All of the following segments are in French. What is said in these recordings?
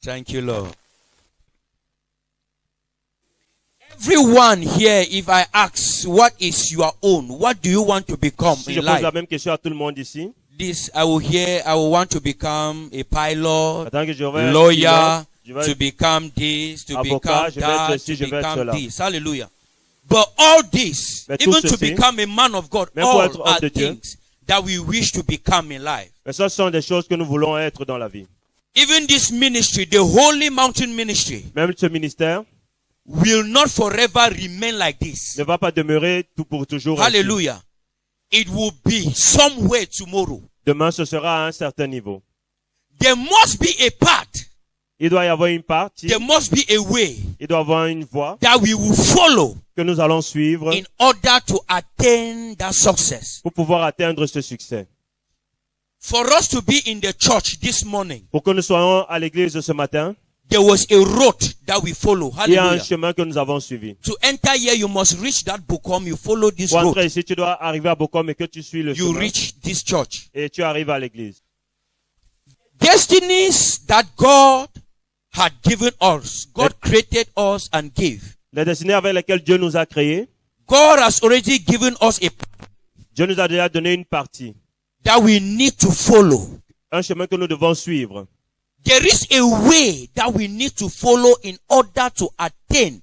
Thank you, Lord. Everyone here, if I ask, what is your own? What do you want to become Si je in pose la life? même question à tout le monde ici, This, I will want to become a pilot, attends que je vais être lawyer, pilote, je vais to être become this, to avocat, become je vais être that, ceci, to je vais être become cela. this. Hallelujah. But all this, Mais tout even to ceci, become a man of God, même pour all être homme are de Dieu, things that we wish to become in life. mais ce sont des choses que nous voulons être dans la vie. Even this ministry, the Holy Mountain Ministry, Même ce ministère will not forever remain like this. ne va pas demeurer tout pour toujours ainsi. Hallelujah. It will be somewhere tomorrow. Demain, ce sera à un certain niveau. There must be a path. Il doit y avoir une partie, There must be a way il doit y avoir une voie that we will follow que nous allons suivre in order to attain that success. pour pouvoir atteindre ce succès. For us to be in the church this morning, Pour que nous soyons à l'église ce matin, there was a road that we follow. il y a un Hallelujah. chemin que nous avons suivi. To enter here, you must reach that Bokom. You follow this Pour road. entrer ici, tu dois arriver à Bokom et que tu suis le You chemin reach this church. et tu arrives à l'église. Destinies that God had given us. God created us and gave. Les destinées avec lesquelles Dieu nous a créés, God has already given us a Dieu nous a déjà donné une partie, that we need to follow. un chemin que nous devons suivre. There is a way that we need to follow in order to attain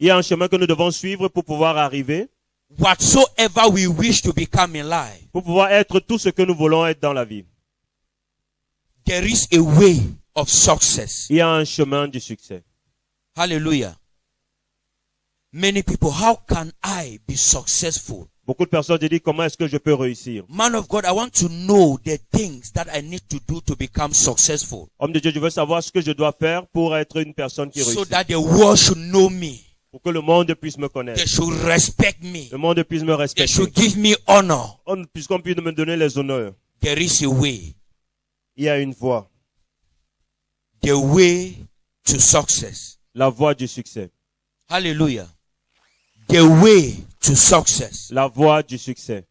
Il y a un chemin que nous devons suivre pour pouvoir arriver, whatsoever we wish to become in life. pour pouvoir être tout ce que nous voulons être dans la vie. There is a way of success. Il y a un chemin du succès. Hallelujah. Many people, how can I be successful? Beaucoup de personnes se disent comment est-ce que je peux réussir. Man of God, I want to know the things that I need to do to become successful, Homme de Dieu, je veux savoir ce que je dois faire pour être une personne qui so réussit. that the world should know me. Pour que le monde puisse me They connaître. should respect me. Le monde puisse me They respecter. should give me honor. Puisqu'on puisse me donner les honneurs. There is a way. Il y a une voie. The way to success. La voie du succès. Hallelujah. The way to success. La voie du succès.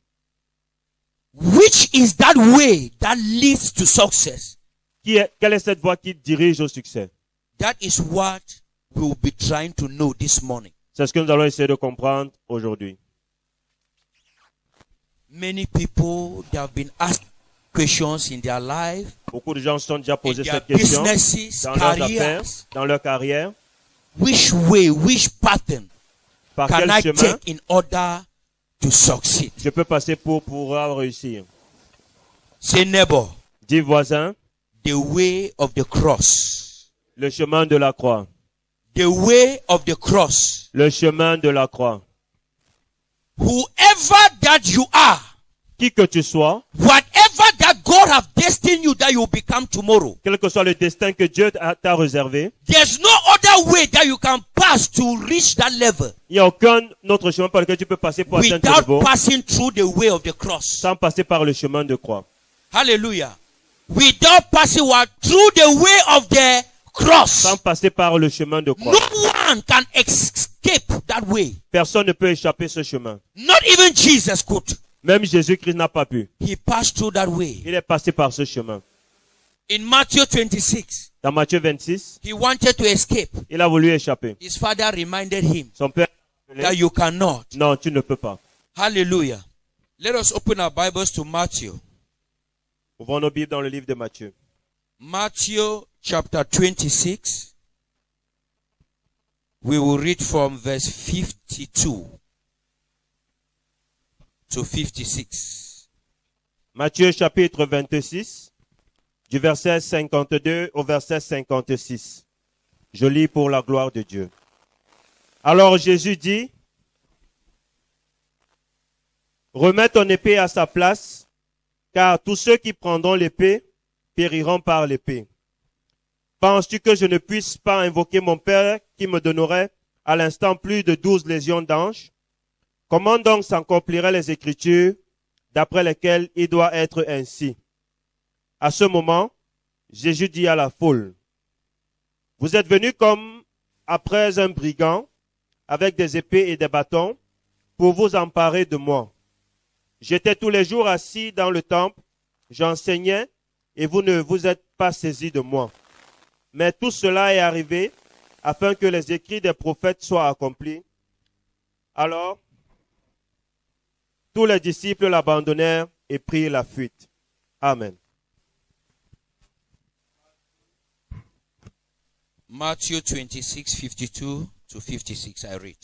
Which is that way that leads to success? Quelle est cette voie qui dirige au succès? That is what we will be trying to know this morning. C'est ce que nous allons essayer de comprendre aujourd'hui. Many people, they have been asked questions in their life, Beaucoup de gens se sont déjà in posé their cette question businesses, dans leurs affaires, careers. dans leur carrière. Which way, which pattern Par can quel I chemin take in order to succeed? je peux passer pour pouvoir réussir? Say neighbor, Dis voisin, the way of the cross. le chemin de la croix. The way of the cross. Le chemin de la croix. Whoever that you are, Qui que tu sois, whatever that God have destined you that you will become tomorrow, quel que soit le destin que Dieu t'a réservé, there's no other way that you can pass to reach that level il n'y a aucun autre chemin par lequel tu peux passer pour atteindre ce without niveau passing through the way of the cross. sans passer par le chemin de croix. Hallelujah. Without passing through the way of the cross. Sans passer par le chemin de croix. No one can escape that way. Personne ne peut échapper ce chemin. Not even Jesus could. Même Jésus-Christ n'a pas pu. He passed through that way. Il est passé par ce chemin. In Matthew 26, Dans Matthieu 26, he wanted to escape. il a voulu échapper. His father reminded him Son père a that appelé, you cannot. non, tu ne peux pas. Hallelujah. Let us open our Bibles to Matthew. Ouvrons nos Bibles dans le livre de Matthieu. Matthew chapter 26. We will read from verse 52 to 56. Matthieu chapitre 26, du verset 52 au verset 56. Je lis pour la gloire de Dieu. Alors Jésus dit, remets ton épée à sa place, car tous ceux qui prendront l'épée périront par l'épée. Penses-tu que je ne puisse pas invoquer mon Père qui me donnerait à l'instant plus de 12 légions d'anges? Comment donc s'accompliraient les Écritures d'après lesquelles il doit être ainsi? À ce moment, Jésus dit à la foule, vous êtes venus comme après un brigand, avec des épées et des bâtons, pour vous emparer de moi. J'étais tous les jours assis dans le temple, j'enseignais, et vous ne vous êtes pas saisis de moi. Mais tout cela est arrivé afin que les écrits des prophètes soient accomplis. Alors, tous les disciples l'abandonnèrent et prirent la fuite. Amen. Matthew 26, 52 to 56, I read.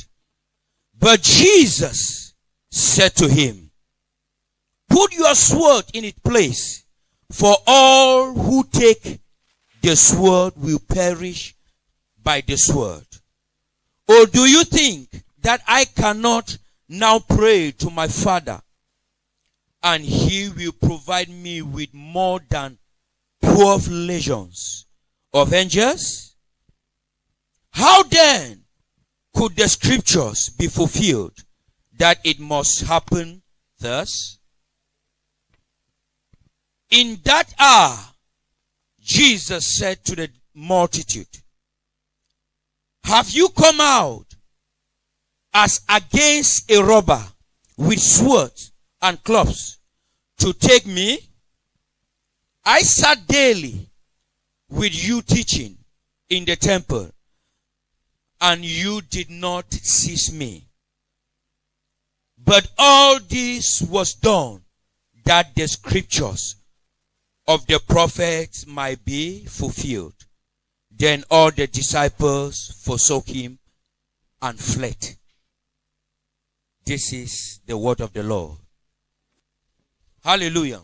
But Jesus said to him, put your sword in its place, for all who take the sword will perish by the sword. Or do you think that I cannot now pray to my Father, and he will provide me with more than 12 legions of angels? How then could the scriptures be fulfilled that it must happen thus? In that hour, Jesus said to the multitude, have you come out as against a robber with swords and clubs to take me? I sat daily with you teaching in the temple, and you did not seize me. But all this was done that the scriptures of the prophets might be fulfilled. Then all the disciples forsook him and fled. This is the word of the Lord. Hallelujah.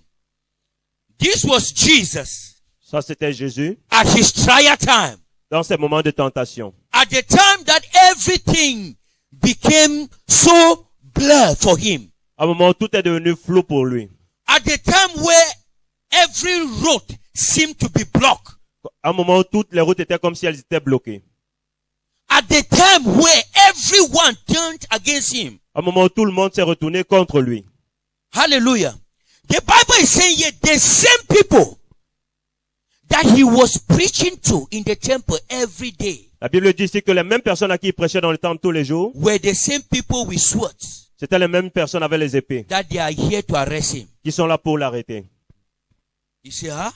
This was Jesus. Ça, c'était Jésus At his trial time. dans ses moments de tentation. At the time that everything became so blurred for him. À un moment où tout est devenu flou pour lui. At the time where every road seemed to be blocked. À un moment où toutes les routes étaient comme si elles étaient bloquées. At the time where everyone turned against him. À un moment où tout le monde s'est retourné contre lui. Hallelujah. The Bible is saying here the same people that he was preaching to in the temple every day La Bible dit ici que les mêmes personnes à qui il prêchait dans le temple tous les jours, were the same people with swords c'était les mêmes personnes avec les épées that they are here to arrest him. qui sont là pour l'arrêter. You see, huh?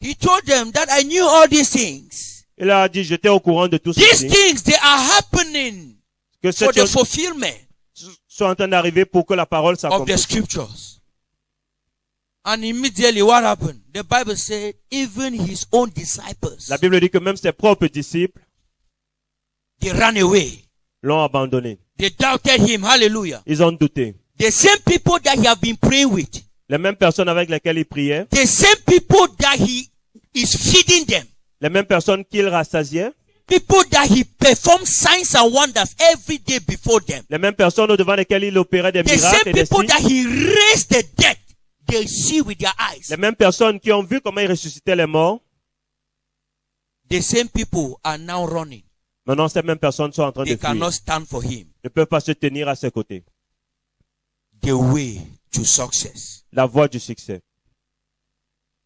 He told them that I knew all these things. Il a dit, j'étais au courant de tout These ceci, things, they are happening que for ces the choses fulfillment sont en train d'arriver pour que la parole of the s'accomplisse. scriptures. And immediately what happened? The Bible said even his own disciples, La Bible dit que même ses propres disciples they ran away. l'ont abandonné. They doubted him. Hallelujah. Ils ont douté. The same people that he have been praying with. Les mêmes personnes avec lesquelles il priait, The same people that he is feeding them. les mêmes personnes qu'il rassasiait, People that he performed signs and wonders every day before them. les mêmes personnes devant lesquelles il opérait des The miracles same et des people signes, that he raised the dead. They see with their eyes. les mêmes personnes qui ont vu comment il ressuscitait les morts, The same people are now running. maintenant ces mêmes personnes sont en train They de fuir. cannot stand for him. Ne peuvent pas se tenir à ses côtés. The way to success. La voie du succès.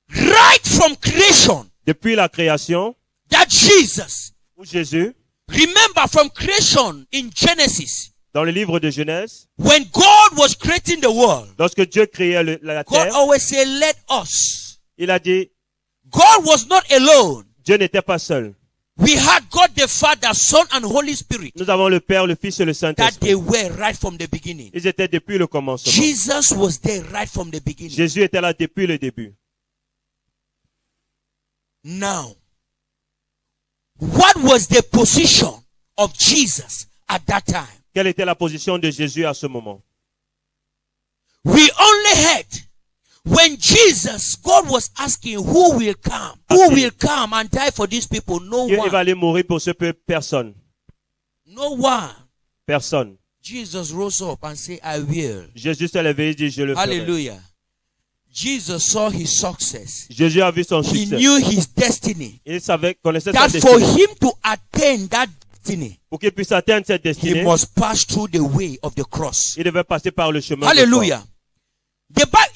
Right from creation, Depuis la création, that Jesus, où Jésus, remember from creation in Genesis, dans le livre de Genèse, when God was creating the world, lorsque Dieu créait la God terre, always said, let us. il a dit, God was not alone. Dieu n'était pas seul. We had God the Father, Son, and Holy Spirit. Nous avons le Père, le Fils et le That Saint-Esprit. they were right from the beginning. Ils étaient depuis le commencement. Jesus was there right from the beginning. Jésus était là depuis le début. Now, what was the position of Jesus at that time? Quelle était la position de Jésus à ce moment? We only heard when Jesus, God was asking who will come, who will come and die for these people. No Dieu, il va one. aller mourir pour ce peuple. Personne. No one. Personne. Jesus rose up and said, I will. Jésus s'est levé et dit, je le ferai. Hallelujah. Jesus saw his success. Jésus a vu son He succès. knew his destiny. Il savait, connaissait sa That for destinée. him to attain that destiny, Pour qu'il puisse atteindre cette he destinée, must pass through the way of the cross. il devait passer par le chemin de croix. Hallelujah.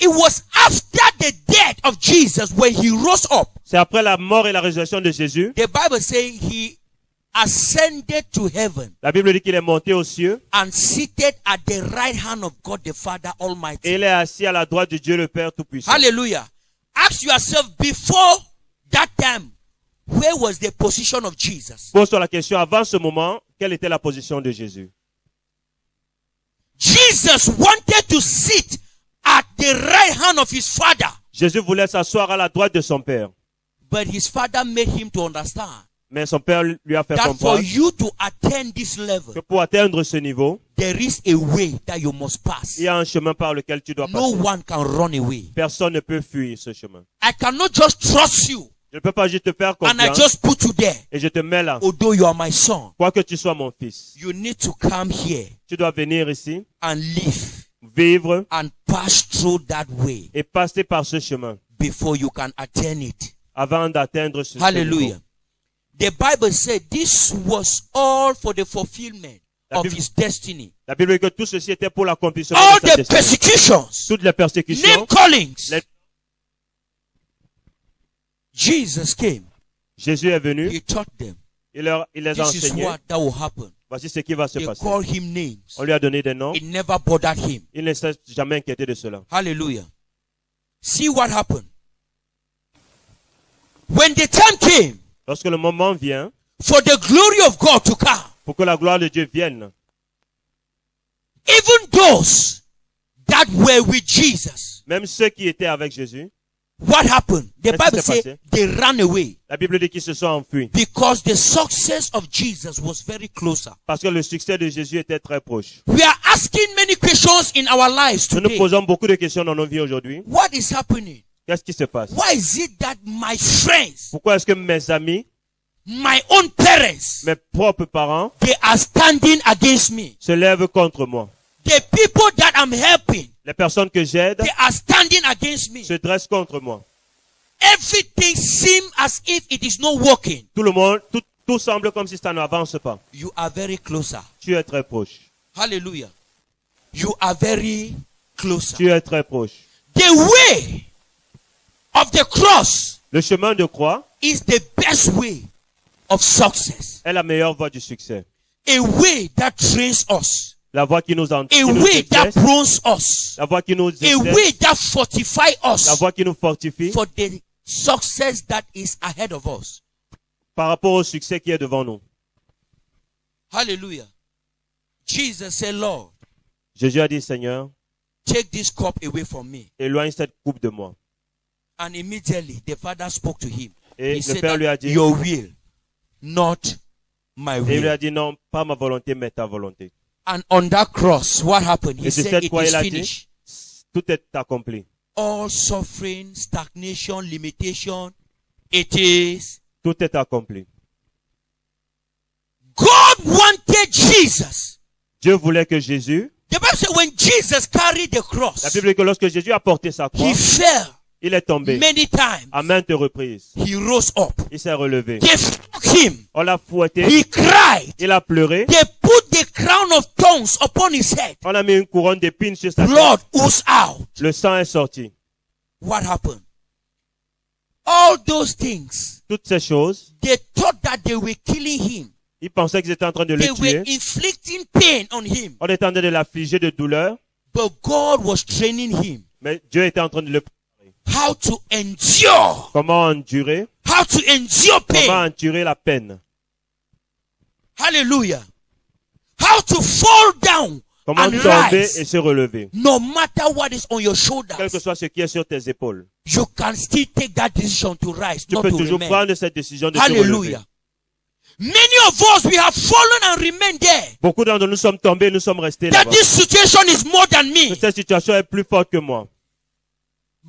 It was after the death of Jesus when he rose up. C'est après la mort et la résurrection de Jésus. The Bible says he ascended to heaven La Bible dit qu'il est monté aux cieux and seated at the right hand of God the Father et Almighty. il est assis à la droite de Dieu le Père Tout-Puissant. Hallelujah. Ask yourself before that time, where was the position of Jesus? Pose-toi la question, avant ce moment, quelle était la position de Jésus? Jesus wanted to sit at the right hand of his father, Jésus voulait s'asseoir à la droite de son Père. but his father made him to understand Mais son Père lui a fait that for comprendre you to attain this level, que pour atteindre ce niveau, there is a way that you must pass. il y a un chemin par lequel tu dois No passer. one can run away. Personne ne peut fuir ce chemin. I cannot just trust you Je ne peux pas juste te faire and I confiance just put you there. et je te mets là. Although you are my son, Quoi que tu sois mon fils, you need to come here tu dois venir ici, and live vivre and pass through that way et passer par ce chemin before you can attain it. avant d'atteindre ce Hallelujah. niveau. The Bible said this was all for the fulfillment La of Bible- his destiny. La Bible dit que tout ceci était pour l'accomplissement All de sa the destinée. persecutions, Toutes les persécutions, name callings. les- Jesus came. Jésus est venu, He taught them. il les a This is enseignés. what that will happen. Voici ce qui va se They passer. call him names. On lui a donné des noms. It never bothered him. Il ne s'est jamais inquiété de cela. Hallelujah. See what happened. When the time came Lorsque le moment vient, for the glory of God to come, pour que la gloire de Dieu vienne, even those that were with Jesus, même ceux qui étaient avec Jésus, what happened? The Qu'est-ce qui Bible s'est says they ran away la Bible dit qu'ils se sont enfuis. because the success of Jesus was very closer. Parce que le succès de Jésus était très proche. We are asking many questions in our lives Nous nous today. posons beaucoup de questions dans nos vies aujourd'hui. What is happening? Qu'est-ce qui se passe? Why is it that my friends, Pourquoi est-ce que mes amis, my own parents, mes propres parents, they are standing against me? se lèvent contre moi? The people that I'm helping, Les personnes que j'aide they are standing against me. se dressent contre moi. Everything seems as if it is not working. Tout le monde, tout semble comme si ça n'avance pas. You are very closer. Tu es très proche. Hallelujah. You are very closer. Tu es très proche. The way of the cross Le chemin de croix is the best way of success. est la meilleure voie du succès. A way that trains us. La voie qui nous A entraîne, way that bronze us. la voie qui nous A exerce, way that fortify la us voie qui nous fortifie for the success that is ahead of us. par rapport au succès qui est devant nous. Hallelujah. Jesus said, Lord, Jésus a dit, Seigneur, take this cup away from me. éloigne cette coupe de moi. And immediately the father spoke to him. Et He le said Père that lui a dit, your will, not my et il lui will. a dit, non, pas ma volonté, mais ta volonté. And on that cross, what happened? He Et sur said cette it croix, is il a dit, finished. tout est accompli. All suffering, stagnation, limitation, it is. Tout est accompli. God wanted Jesus. Dieu voulait que Jésus, The Bible said when Jesus carried the la cross, Bible dit que lorsque Jésus a porté sa croix, he fell il est tombé many times. à maintes reprises. He rose up. Il s'est relevé. They struck him. On l'a fouetté, He cried. il a pleuré. They put the crown of thorns upon his head. On a mis une couronne d'épines sur sa tête. Blood oozed out. Le sang est sorti. What happened? All those things, Toutes ces choses, they thought that they were killing him. ils pensaient qu'ils étaient en train de They le were tuer. inflicting pain on him. On était en train de l'affliger de douleur, But God was training him mais Dieu était en train de le how to endure. comment endurer, How to endure comment pain. endurer la peine, Hallelujah. How to fall down comment and tomber rise. et se relever. No matter what is on your Quel que shoulders, soit ce qui est sur tes épaules, you can still take that decision to rise, tu not peux to toujours remain. prendre cette décision de te relever. Hallelujah. Many of us, we have fallen and remained there. Beaucoup d'entre nous sommes tombés, nous sommes restés That là-bas. this situation is more than me. Cette situation est plus forte que moi.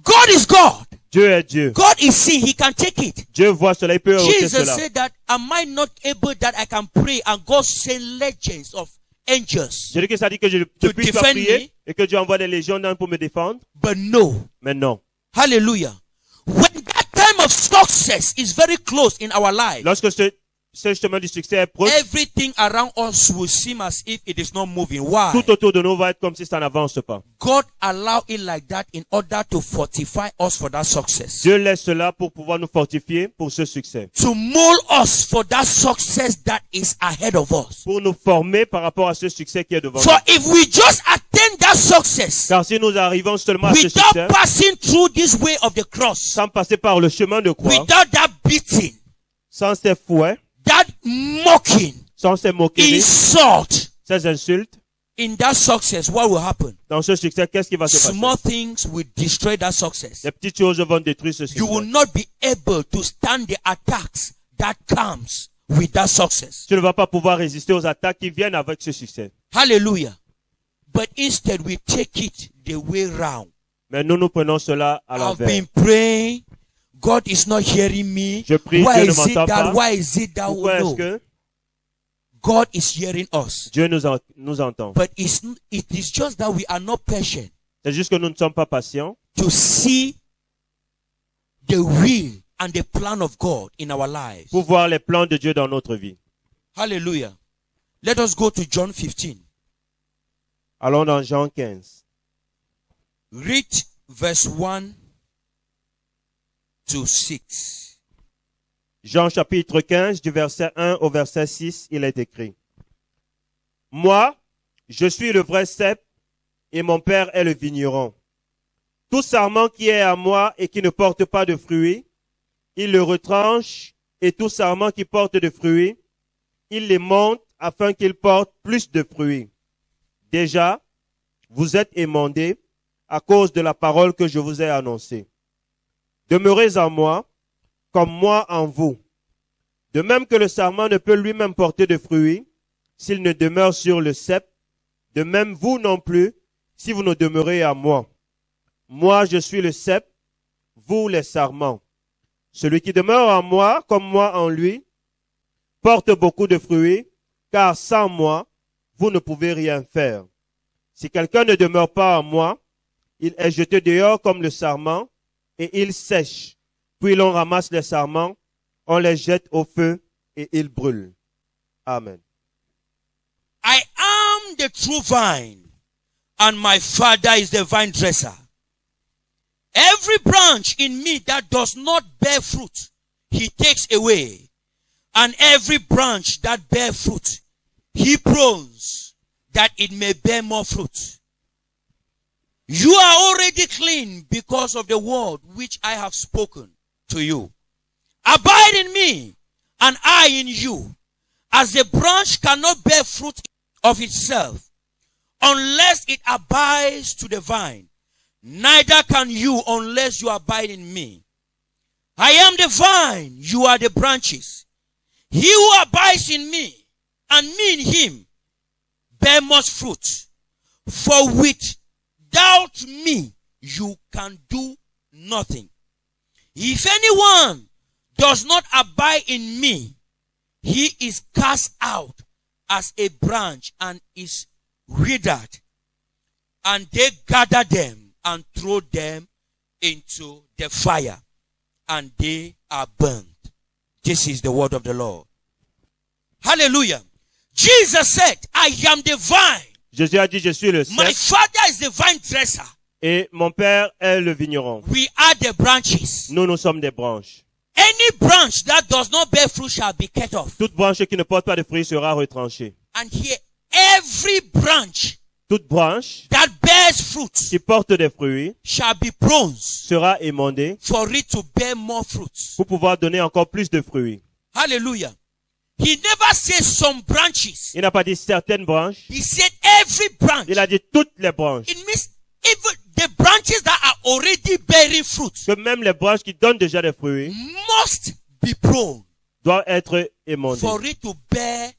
God is God. Dieu est Dieu. God is seeing. He can take it. Dieu voit cela, il peut ôter Jesus cela. said that, am I not able that I can pray and God send legions of angels? Je dis que ça dit que je To puisse pas defend prier me. et que Dieu envoie des légions pour me défendre. But no. Mais non. Hallelujah. When that time of success is very close in our life, Lorsque ce chemin du succès est proche, everything around us will seem as if it is not moving. Why? tout autour de nous va être comme si ça n'avance pas. God allowed it like that in order to fortify us for that success. Dieu laisse cela pour pouvoir nous fortifier pour ce succès. To mold us for that success that is ahead of us. Pour nous former par rapport à ce succès qui est devant For nous. if we just attain that success Car si nous arrivons seulement à ce without succès, passing through this way of the cross, sans passer par le chemin de croix, without that beating, sans ces fouets, that mocking, sans ces moqueries, insult, ces insultes, in that success, what will happen? dans ce succès, qu'est-ce qui va se passer? Small things will destroy that success. Les petites choses vont détruire ce You will succès. not be able to stand the attacks that comes with that success. Tu ne vas pas pouvoir résister aux attaques qui viennent avec ce succès. Hallelujah. But instead we take it the way round. Mais nous prenons cela à I've l'envers. been praying. God is not hearing me. Je prie, Why Dieu ne is it m'entend that? pas. Why is it that? Pourquoi est-ce No. que God is hearing us. Dieu nous entend? But it is just that we are not patient C'est juste que nous ne sommes pas patients to see the will and the plan of God in our lives. pour voir les plans de Dieu dans notre vie. Hallelujah. Let us go to John 15. Allons dans Jean 15. Read verse 1 to 6. Jean chapitre 15, du verset 1 au verset 6, il est écrit. Moi, je suis le vrai cep et mon père est le vigneron. Tout sarment qui est à moi et qui ne porte pas de fruits, il le retranche, et tout sarment qui porte de fruits, il les monte afin qu'ils portent plus de fruits. Déjà, vous êtes émondés à cause de la parole que je vous ai annoncée. Demeurez en moi, comme moi en vous. De même que le sarment ne peut lui-même porter de fruits, s'il ne demeure sur le cep, de même vous non plus, si vous ne demeurez à moi. Moi, je suis le cep, vous les sarments. Celui qui demeure en moi, comme moi en lui, porte beaucoup de fruits, car sans moi, vous ne pouvez rien faire. Si quelqu'un ne demeure pas en moi, il est jeté dehors comme le sarment, et il sèche. Puis l'on ramasse les sarments, on les jette au feu, et ils brûlent. Amen. I am the true vine, and my Father is the vine dresser. Every branch in me that does not bear fruit, he takes away. And every branch that bear fruit, he prunes, that it may bear more fruit. You are already clean because of the word which I have spoken to you. Abide in me, and I in you. As a branch cannot bear fruit of itself, unless it abides to the vine, neither can you unless you abide in me. I am the vine, you are the branches. He who abides in me, and me in him, bear much fruit. For without me, you can do nothing. If anyone does not abide in me, he is cast out as a branch and is withered. And they gather them and throw them into the fire, and they are burned. This is the word of the Lord. Hallelujah. Jesus said, I am the vine. Jésus a dit, je suis le My cep, Father is the vine dresser. et mon père est le vigneron. We are the branches. Nous sommes des branches. Any branch that does not bear fruit shall be cut off. Toute branche qui ne porte pas de fruits sera retranchée. And here, every branch Toute branche that bears fruit qui porte des fruits shall be pruned sera émondée for it to bear more fruit. pour pouvoir donner encore plus de fruits. Hallelujah. He never says some branches. Il n'a pas dit certaines branches, He said every branch. il a dit toutes les branches. It means even the branches that are already bearing fruit Que même les branches qui donnent déjà des fruits must be pruned doivent être émondées for it to bear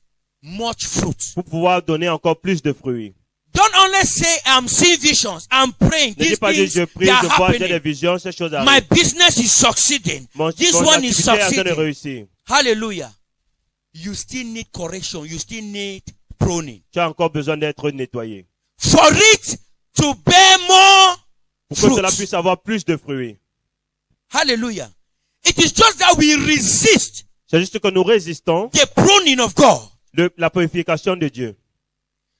much fruit. pour pouvoir donner encore plus de fruits. Don't only say I'm seeing visions, I'm praying. Ne dis These pas que things je prie, they are je vois, j'ai des happening. visions, ces choses My arrivent. business is succeeding. Mon This one is activité est en train de succeeding. réussir. Hallelujah. You still need correction. You still need pruning. Tu as encore besoin d'être nettoyé. For it to bear more Pour que cela fruit. puisse avoir plus de fruits. Hallelujah. It is just that we resist C'est juste que nous résistons the pruning of God. la purification de Dieu.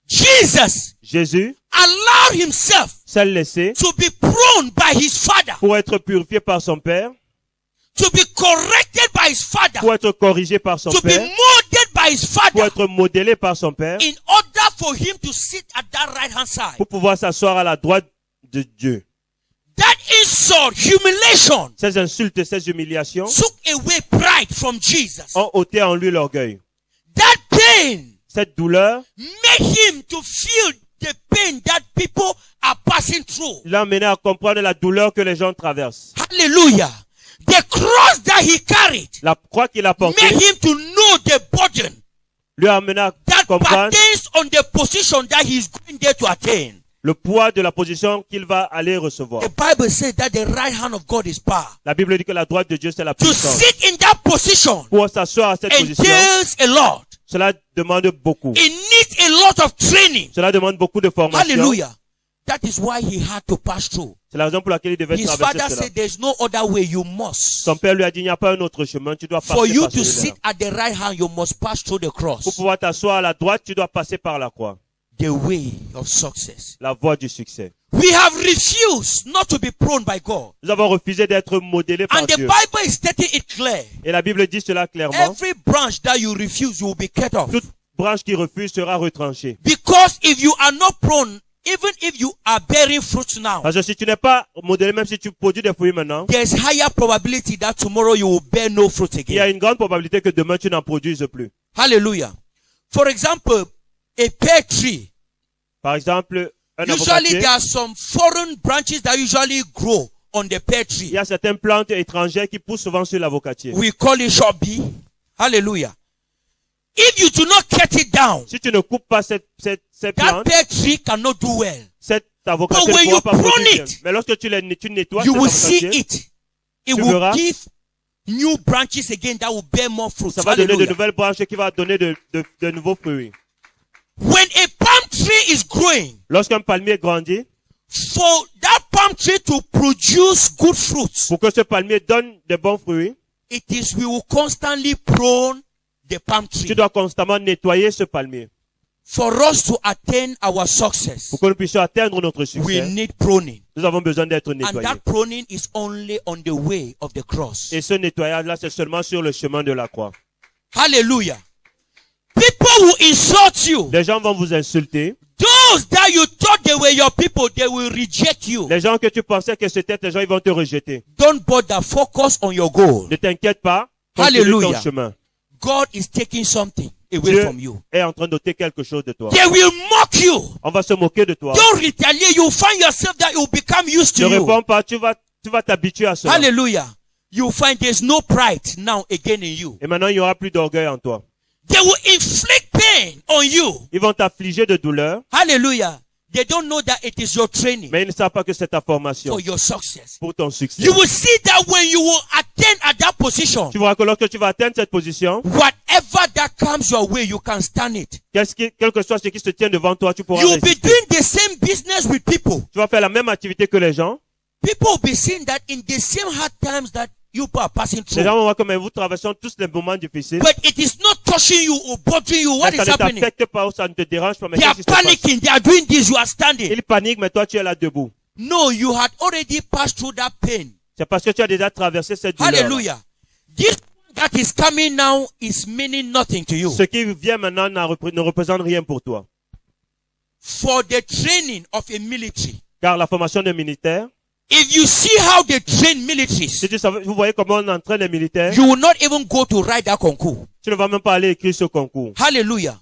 Jesus Jésus allowed himself s'est laissé to be pruned by his father, pour être purifié par son Père, to be corrected by his father, pour être corrigé par son to be Père, molded by his pour father, être modélé par son Père, in order for him to sit at that right hand side. pour pouvoir s'asseoir à la droite de Dieu. That insult, humiliation, Ces insultes, ces humiliations took away pride from Jesus. ont ôté en lui l'orgueil. That pain Cette douleur made him to feel the pain that people are passing through. l'a amené à comprendre la douleur que les gens traversent. Hallelujah. The cross that he carried La croix qu'il a portée made him to know the burden lui a amené à that comprendre pertains on the position that he's going there to attain. le poids de la position qu'il va aller recevoir. The Bible says that the right hand of God is power. La Bible dit que la droite de Dieu, c'est la To puissance. sit in that position Pour s'asseoir à cette position, entails a lot. cela demande beaucoup. It needs a lot of training. Cela demande beaucoup de formation. Hallelujah. That is why he had to pass through. C'est la raison pour laquelle il devait His traverser father cela. said there's no other way, you must. Son père lui a dit, il n'y a pas un autre chemin, tu dois For passer you par to celui-là. sit at the right hand, you must pass through the Pour cross. pouvoir t'asseoir à la droite, tu dois passer par la croix. The way of success. La voie du succès. We have refused not to be prone by God. Nous avons refusé d'être modélés par And the Dieu. Bible is stating it clear. Et la Bible dit cela clairement. Every branch that you refuse, you will be cut off. Toute branche qui refuse sera retranchée. Because if you are not prone, even if you are bearing fruits now, Parce que si tu n'es pas modélé, même si tu produis des fruits maintenant, there's higher probability that tomorrow you will bear no fruit il y a again. une grande probabilité que demain tu n'en produises plus. Hallelujah. For example, a pear tree. Par exemple, un Usually avocatier, there are some foreign branches that usually grow on the pear il tree. y a certaines plantes étrangères qui poussent souvent sur l'avocatier. We call it short bee. Hallelujah. If you do not cut it down, Si tu ne coupes pas cette that plante, pear tree cannot do well. cet avocatier But when ne you pourra pas prune produire. it, Mais lorsque tu nettoies You cet will see avocatier, it. It Tu will verras. give new branches again that will bear more fruits. ça va donner de Hallelujah. nouvelles branches qui vont donner de nouveaux fruits. When a palm tree is growing, Lorsqu'un palmier grandit, for that palm tree to produce good fruits, pour que ce palmier donne de bons fruits, it is we will constantly prune the palm tu tree. dois constamment nettoyer ce palmier. For us to attain our success, Pour que nous puissions atteindre notre we succès, need pruning. nous avons besoin d'être And nettoyés. that pruning is only on the way of the cross. Et ce nettoyage-là, c'est seulement sur le chemin de la croix. Hallelujah. People will insult you. Les gens vont vous insulter. Those that you thought they were your people, they will reject you. Les gens que tu pensais que c'était tes gens, ils vont te rejeter. Don't bother. Focus on your goal. Ne t'inquiète pas. Continue Hallelujah. ton chemin. God is taking something away Dieu from you. est en train d'ôter quelque chose de toi. They will mock you. On va se moquer de toi. Don't retaliate. You find yourself that it will become used Ne to you. réponds pas, tu vas t'habituer à cela. Hallelujah. You find there's no pride now again in you. Et maintenant, il n'y aura plus d'orgueil en toi. They will inflict pain on you. Ils vont t'affliger de douleur, Hallelujah. They don't know that it is your training mais ils ne savent pas que c'est ta formation for your success. pour ton succès. You will see that when you will attain at that position, Tu verras que lorsque tu vas atteindre cette position, whatever that comes your way, you can stand it. quel que soit ce qui se tient devant toi, tu pourras You'll be résister. doing the same business with people. Tu vas faire la même activité que les gens. People will be seeing that in the same hard times that you are passing Les through. gens vont voir comme vous traversez tous les moments difficiles. But it is not touching you or bothering you. What Mais ça is ne happening? t'affecte pas ou ça ne te dérange pas. Mais They are qu'est-ce qui se passe? panicking. They are doing this. You are standing. Ils paniquent, mais toi tu es là debout. No, you had already passed through that pain. C'est parce que tu as déjà traversé cette douleur. Hallelujah. This that is coming now is meaning nothing to you. Ce qui vient maintenant ne représente rien pour toi. For the training of a military, Car la formation des militaires, if you see how they train militaries, si vous voyez comment on entraîne les militaires, you will not even go to write that concours. tu ne vas même pas aller écrire ce concours. Hallelujah.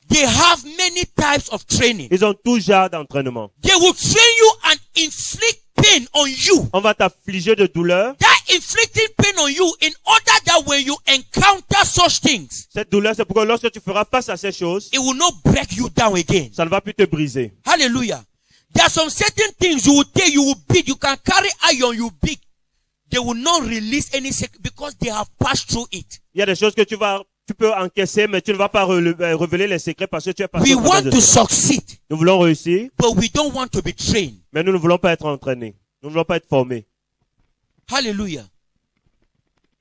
They have many types of training. Ils ont tout genre d'entraînement. They will train you and inflict pain on you. On va t'affliger de douleur. That inflicting pain on you in order that when you encounter such things, Cette douleur, c'est pourquoi lorsque tu feras face à ces choses, it will not break you down again. ça ne va plus te briser. Hallelujah. There are some certain things you will take, you will beat, you can carry iron, you beat. They will not release any because they have passed through it. Il y a des choses que tu peux encaisser, mais tu ne vas pas révéler les secrets parce que tu es passé We au travers want de to cela. succeed, Nous voulons réussir, but we don't want to be trained. mais nous ne voulons pas être entraînés. Nous ne voulons pas être formés. Hallelujah.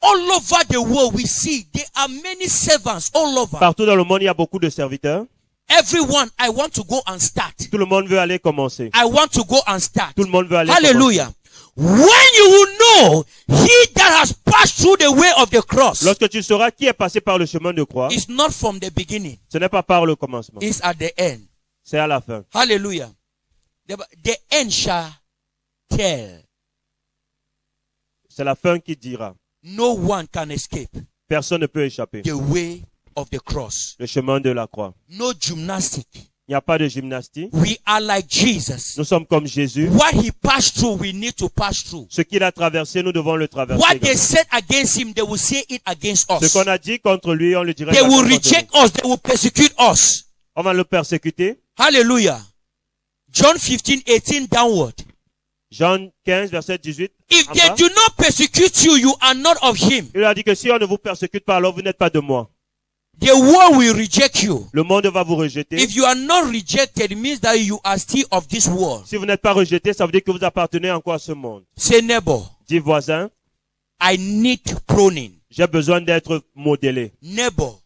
All over the world we see there are many servants all over. Partout dans le monde, il y a beaucoup de serviteurs. Everyone, I want to go and start. Tout le monde veut aller commencer. I want to go and start. Tout le monde veut aller Hallelujah. When you will know he that has passed through the way of the cross Lorsque tu sauras qui est passé par le chemin de croix, is not from the beginning, ce n'est pas par le commencement. it's at the end. C'est à la fin. Hallelujah. The end shall tell C'est la fin qui dira. No one can escape Personne ne peut échapper. the way of the cross. Le chemin de la croix. No gymnastic. Il n'y a pas de gymnastique. We are like Jesus. Nous sommes comme Jésus. What he passed through, we need to pass through. Ce qu'il a traversé, nous devons le traverser. What they également. said against him, they will say it against Ce us. qu'on a dit contre lui, on le dirait They will contre reject nous. us. They will persecute us. On va le persécuter. Hallelujah. John 15:18 downward. Jean 15, verset 18. If en they bas. do not persecute you, you are not of him. Il a dit que si on ne vous persécute pas, alors vous n'êtes pas de moi. The world will reject you. Le monde va vous rejeter. If you are not rejected, it means that you are still of this world. Si vous n'êtes pas rejeté, ça veut dire que vous appartenez encore à ce monde. Say neighbor, Dis voisin, I need pruning. j'ai besoin d'être modélé. Neighbor,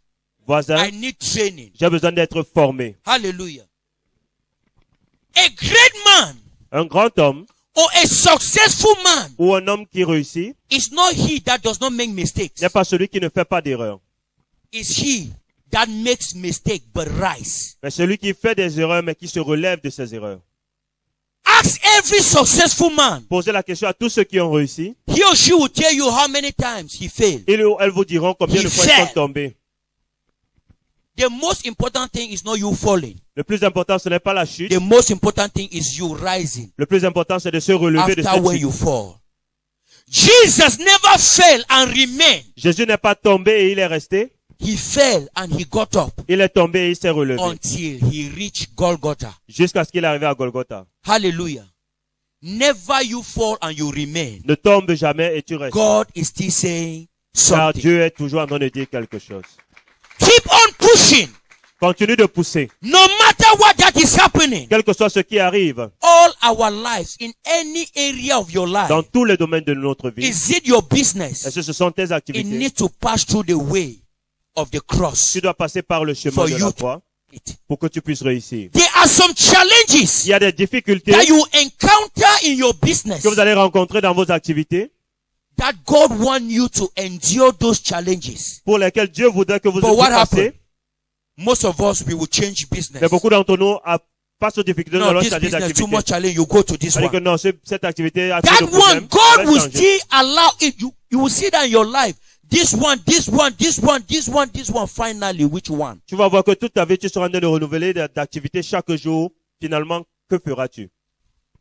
Voisin, I need training. j'ai besoin d'être formé. Hallelujah. A great man Un grand homme or a successful man ou un homme qui réussit is not he that does not make mistakes. n'est pas celui qui ne fait pas d'erreur. It's he that makes mistake but rise. Mais celui qui fait des erreurs mais qui se relève de ses erreurs. Ask every successful man. Posez la question à tous ceux qui ont réussi. He or she will tell you how many times he failed. Ils ou elles vous diront combien de fois ils sont tombés. The most important thing is not you falling. Le plus important, ce n'est pas la chute. The most important thing is you rising Le plus important, c'est de se relever de after cette when chute. you fall. Jesus never fell and remained. Jésus n'est pas tombé et il est resté. He fell and he got up Il est tombé et il s'est relevé. until he reached Golgotha. Jusqu'à ce qu'il arrive à Golgotha. Hallelujah. Never you fall and you remain. Ne tombe jamais et tu restes. God is still saying Car something. Dieu est toujours en train de dire quelque chose. Keep on pushing. Continue de pousser. No matter what that is happening. Quel que soit ce qui arrive, All our lives, in any area of your life, dans tous les domaines de notre vie, is it your business? est-ce que ce sont tes It activités? needs to pass through the way of the cross Tu dois passer par le chemin for de you la to croix it. pour que tu puisses réussir. There are some challenges Il y a des difficultés that you encounter in your business que vous allez rencontrer dans vos activités that God wants you to endure those challenges. pour lesquelles Dieu voudrait que vous But what passiez. happened? Most of us, we will change business. Mais beaucoup d'entre nous face aux difficultés, nous No, allons this changer business, too d'activité. much challenge, you go to this C'est-à-dire que one. non, cette activité a trop That de problèmes. one, God On will va changer. still allow it. You will see that in your life. This one, this one, this one, this one, this one. Finally, which one? Tu vas voir que toute ta vie, tu seras en train de renouveler d'activités chaque jour. Finalement, que feras-tu?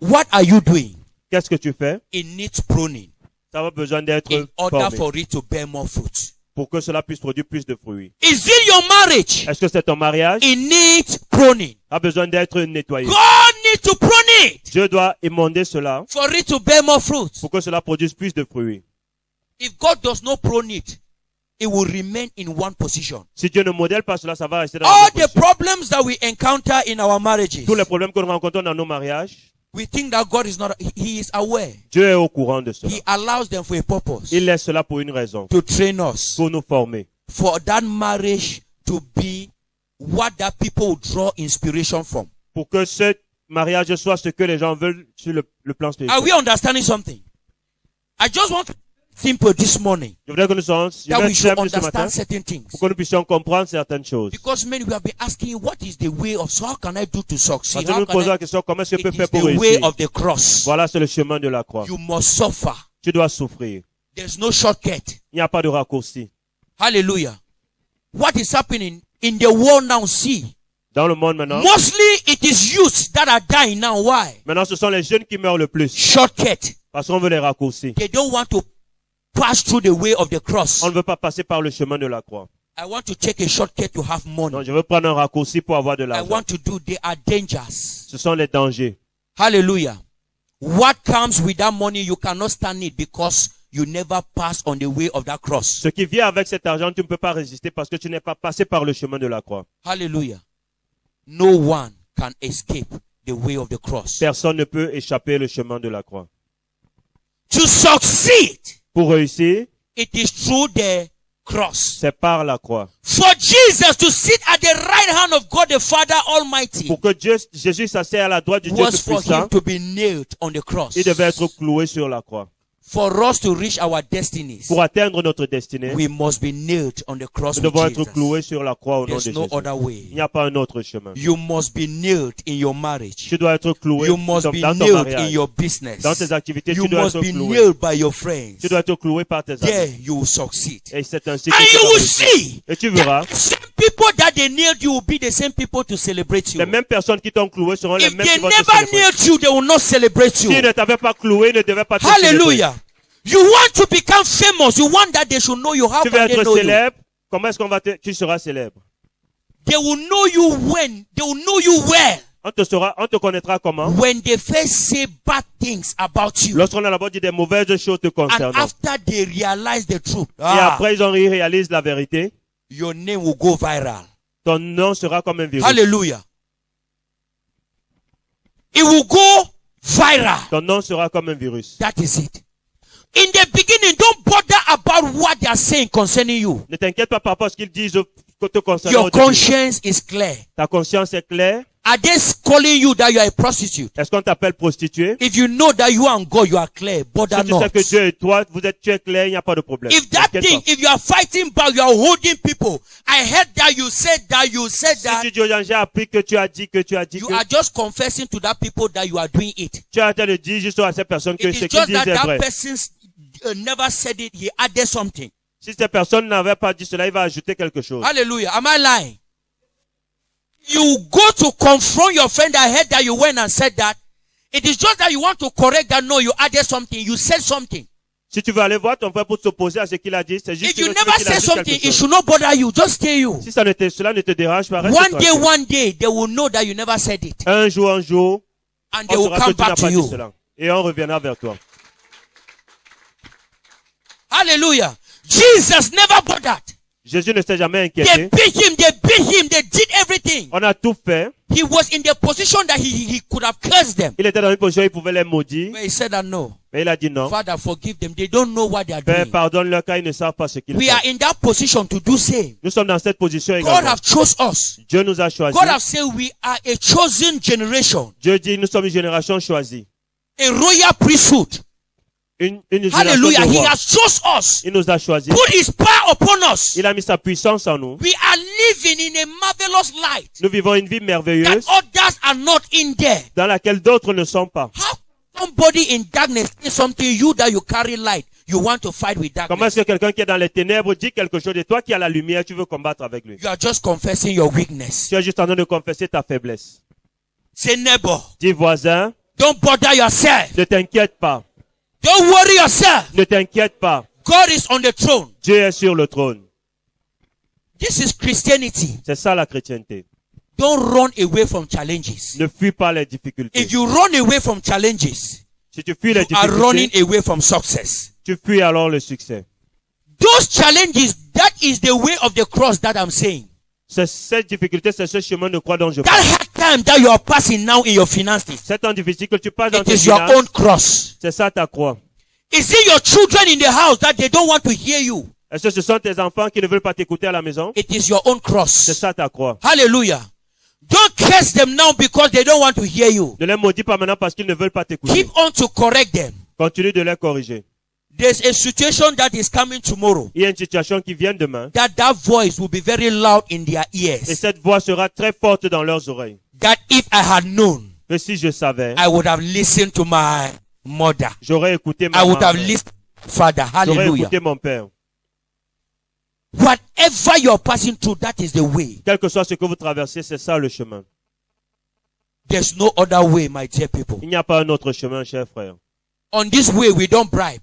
What are you doing? Qu'est-ce que tu fais? It needs pruning Ça va besoin d'être in order formé for it to bear more fruit. pour que cela puisse produire plus de fruits. Is it your marriage? Est-ce que c'est ton mariage? It needs pruning. A besoin d'être nettoyé. God needs to prune it Dieu doit émonder cela for it to bear more fruit. pour que cela produise plus de fruits. If God does not prune it, it will remain in one position. Si Dieu ne modèle pas cela, ça va rester dans All la the problems that we encounter in our marriages, Tous les problèmes que nous rencontrons dans nos mariages, we think that God is not, he is aware. Dieu est au courant de cela. He allows them for a purpose, Il laisse cela pour une raison, to train us, pour nous former, for that marriage to be what that people will draw inspiration from. pour que ce mariage soit ce que les gens veulent sur le plan Are spirituel. we understanding something? I just want to be simple this morning, Je voudrais que nous soyons that we should simples ce matin understand certain things. pour que nous puissions comprendre certaines choses. Because many we have been asking, what is the way of, so how can I do to Parce succeed? que How nous can posons I, la question, comment est-ce que je peux it faire is pour the way réussir? of the cross. Voilà, c'est le chemin de la croix. You must suffer. Tu dois souffrir. There's no shortcut. Il n'y a pas de raccourci. Hallelujah. What is happening in the world now? See, Dans le monde maintenant, mostly it is youths that are dying now. Why? maintenant ce sont les jeunes qui meurent le plus. Shortcut. Parce qu'on veut les raccourcis. They don't want to pass through the way of the cross. On ne veut pas passer par le chemin de la croix. I want to take a shortcut to have Non, money. je veux prendre un raccourci pour avoir de I l'argent. want to do, they are dangers. Ce sont les dangers. Hallelujah. What comes with that money, you cannot stand it because you never pass on the way of that cross. Ce qui vient avec cet argent, tu ne peux pas résister parce que tu n'es pas passé par le chemin de la croix. Hallelujah. No one can escape the way of the cross. Personne ne peut échapper le chemin de la croix. To succeed, Pour réussir, it is through the cross. c'est par la croix. For Jesus to sit at the right hand of God the Father Almighty Pour que Jésus s'asseye à la droite du Dieu was for Tout-Puissant, him to be nailed on the cross. il devait être cloué sur la croix. For us to reach our destinies, Pour atteindre notre destinée, we must be nailed on the cross nous with devons être Jesus. cloués sur la croix au nom de There's no Jésus. other Il way. n'y a pas un autre chemin. You must be nailed in your marriage. Tu dois être cloué You must be dans ton nailed in mariage. your business. Dans tes activités, You tu dois must être be cloué. nailed by your friends. Tu dois être cloué par tes There amis. you will succeed. Et c'est ainsi And que tu you vas will réussir. see Et tu verras, the same people that they nailed you will be the same people to celebrate you. les mêmes personnes qui t'ont cloué seront les If mêmes they qui vont te never célébrer. nailed you, they will not celebrate you. S'ils ne t'avaient pas cloué, ils ne devaient pas te célébrer. Hallelujah. You want to become famous. You want that they should know you. How Tu veux can they être know you? célèbre? Comment est-ce qu'on va tu seras célèbre? They will know you when? They will know you well. On te connaîtra comment? When they first say bad things about you. Lorsqu'on a d'abord dit des mauvaises choses te And concernant. after they realize the truth. Et après, ils réalisent la vérité. Your name will go viral. Ton nom sera comme un virus. Hallelujah. It will go viral. Ton nom sera comme un virus. That is it. In the beginning, don't bother about what they are saying concerning you. Ne t'inquiète pas par rapport à ce qu'ils disent te concernant. Your conscience is clear. Ta conscience est claire. Are they calling you that you are a prostitute? Est-ce qu'on t'appelle prostituée? If you know that you and God, you are clear. Bother Si tu sais not. que Dieu et toi, tu es clair, il n'y a pas de problème. If that T'inquiète thing, pas. if you are fighting back, you are holding people. I heard that you said that, Si tu dis aux gens, j'ai appris que tu as dit que you are just confessing to that people that you are doing it. tu as de dire juste à ces personnes que It ce is qu'ils just disent that est that vrai. person never said it. He added something. Si cette personne n'avait pas dit cela, il va ajouter quelque chose. Hallelujah. Am I lying? You go to confront your friend. I heard that you went and said that. It is just that you want to correct that. No, you added something. You said something. Si tu veux aller voir ton frère pour s'opposer à ce qu'il a dit, c'est juste If you que tu veux never qu'il say ajoute something, quelque it chose. should not bother you. Just stay you. Si cela ne te dérange pas, reste One day, they will know that you never said it. Un jour, And they on will saura que come tu n'as back pas to dit you. cela. Et on reviendra vers toi. Hallelujah. Jesus never bothered. Jésus ne s'est jamais They inquiété. beat him, they did everything. On a tout fait. He was in the position that he could have cursed them. Il était dans une position où il pouvait les maudire. But he said that no. Mais il a dit non. Father, forgive them. They don't know what they are Père, doing. pardonne-leur car ils ne savent pas ce qu'ils We font. are in that position to do same. Nous sommes dans cette position God également. have chose us. Dieu nous a choisis. God have said we are a chosen generation. Dieu dit nous sommes une génération choisie. A royal priesthood. Une génération Hallelujah. de He rois. has chose us. Il nous a choisis. Put his power upon us. Il a mis sa puissance en nous. We are living in a marvelous light Nous vivons une vie that merveilleuse others are not in there. dans laquelle d'autres ne sont pas. How somebody in darkness is something you that you carry light, you want to fight with Comment darkness. est-ce que quelqu'un qui est dans les ténèbres dit quelque chose de toi qui a la lumière, tu veux combattre avec lui? You are just confessing your weakness. Tu es juste en train de confesser ta faiblesse. Say neighbor, Dis voisin, don't bother yourself. ne t'inquiète pas. Don't worry yourself. Ne t'inquiète pas. God is on the throne. Dieu est sur le trône. This is Christianity. C'est ça la chrétienté. Don't run away from challenges. Ne fuis pas les difficultés. If you run away from challenges, Si tu fuis les you are running difficultés, away from success. tu fuis alors le succès. Those challenges, that is the way of the cross that I'm saying. C'est cette difficulté, c'est ce chemin de croix dont je That parle. hard time that you are passing now in your finances, C'est temps difficile que tu passes dans it tes is your finances. own cross. C'est ça ta croix. Is it your children in the house that they don't want to hear you? Est-ce que ce sont tes enfants qui ne veulent pas t'écouter à la maison? It is your own C'est cross. ça ta croix. Hallelujah. Don't curse them now because they don't want to hear you. Ne les maudis pas maintenant parce qu'ils ne veulent pas t'écouter. Keep on to correct them. Continue de les corriger. There's a situation that is coming tomorrow. Il y a une situation qui vient demain. That voice will be very loud in their Et ears. cette voix sera très forte dans leurs oreilles. That if I had known, Que si je savais, I would have listened to my mother. j'aurais écouté ma I would have mère. listened to my father. J'aurais Hallelujah. écouté mon père. Whatever you're passing through, that is the way. Quel que soit ce que vous traversez, c'est ça le chemin. There's no other way, my dear people. Il n'y a pas un autre chemin, chers frères. On this way, we don't bribe.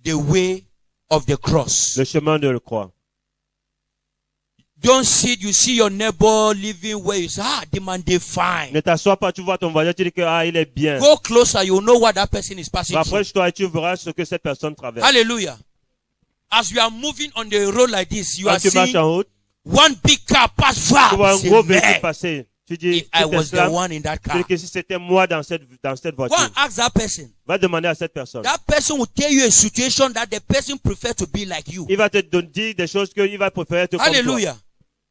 The way of the cross. Le chemin de la croix. Don't sit, you see your neighbor living where you say, the man, they fine. Ne t'assois pas, tu vois ton voisin, tu dis que il est bien. Go closer, you know what that person is passing through. Rapproche-toi et tu verras ce que cette personne traverse. Hallelujah. As you are moving on the road like this, you are Quand tu marches seeing en route, one big car pass tu vois far. un Say, gros véhicule "Man, passer. Tu dis, if I tu was the t'exclames, one in that tu car." dis que si c'était moi dans cette Go voiture, and ask that person. va demander à cette personne. That person will tell you a situation that the person prefers to be like you. Il va te dire des choses qu'il va préférer être comme toi. Hallelujah.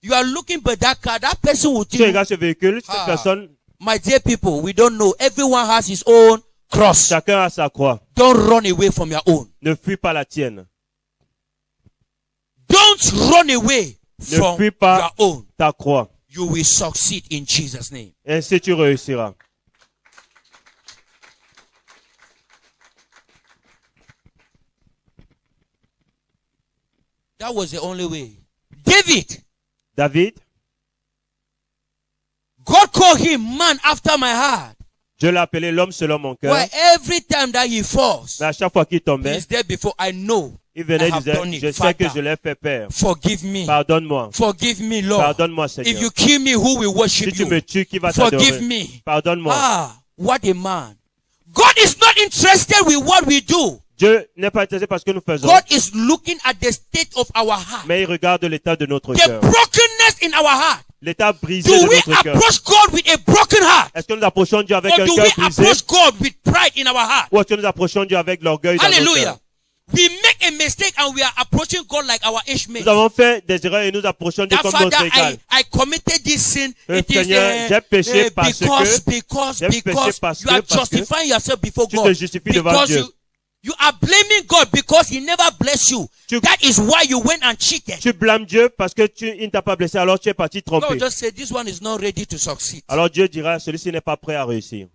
You are looking for that car, that person will Tu tell you, regardes ce véhicule, cette Ah. personne, my dear people, we don't know. Everyone has his own cross. Chacun a sa croix. Don't run away from your own. Ne fuis pas la tienne. Don't run away Ne from fuis pas your own. ta croix. You will succeed in Jesus' name. Ainsi tu réussiras. That was the only way. David, David, God called him man after my heart. Dieu l'a appelé l'homme selon mon cœur. Why every time that he falls, Mais à chaque fois qu'il tombait, he's there before I know. il venait I et have done disait, it. je sais que Father, je l'ai fait père. Forgive me. Pardonne-moi. Forgive me, Lord. Pardonne-moi, If Seigneur. you kill me, who will Si worship tu me you? tues, qui va Forgive t'adorer? me. Pardonne-moi. Ah, what a man. God is not interested with what we do. Dieu n'est pas intéressé par ce que nous faisons, God is looking at the state of our heart. mais il regarde l'état de notre The cœur. brokenness in our heart. L'état brisé Do de we notre cœur. approach God with a broken heart? Est-ce que nous approchons Dieu avec Or un do cœur we brisé? approach God with pride in our heart? Ou est-ce que nous approchons Dieu avec l'orgueil dans notre Hallelujah. cœur? We make a mistake and we are approaching God like our age mate. Nous avons fait des erreurs et nous approchons Dieu That comme Father, notre égal. I committed this sin. It is Seigneur, j'ai péché parce because que- j'ai péché parce you are que- parce que justifying yourself before tu te God. justifies devant Because Dieu. you are blaming God because He never blessed you. Tu- That is why you went and cheated. Tu blâmes Dieu parce que il ne t'a pas blessé, alors tu es parti God tromper. just said this one is not ready to succeed. Alors Dieu dira, celui-ci n'est pas prêt à réussir.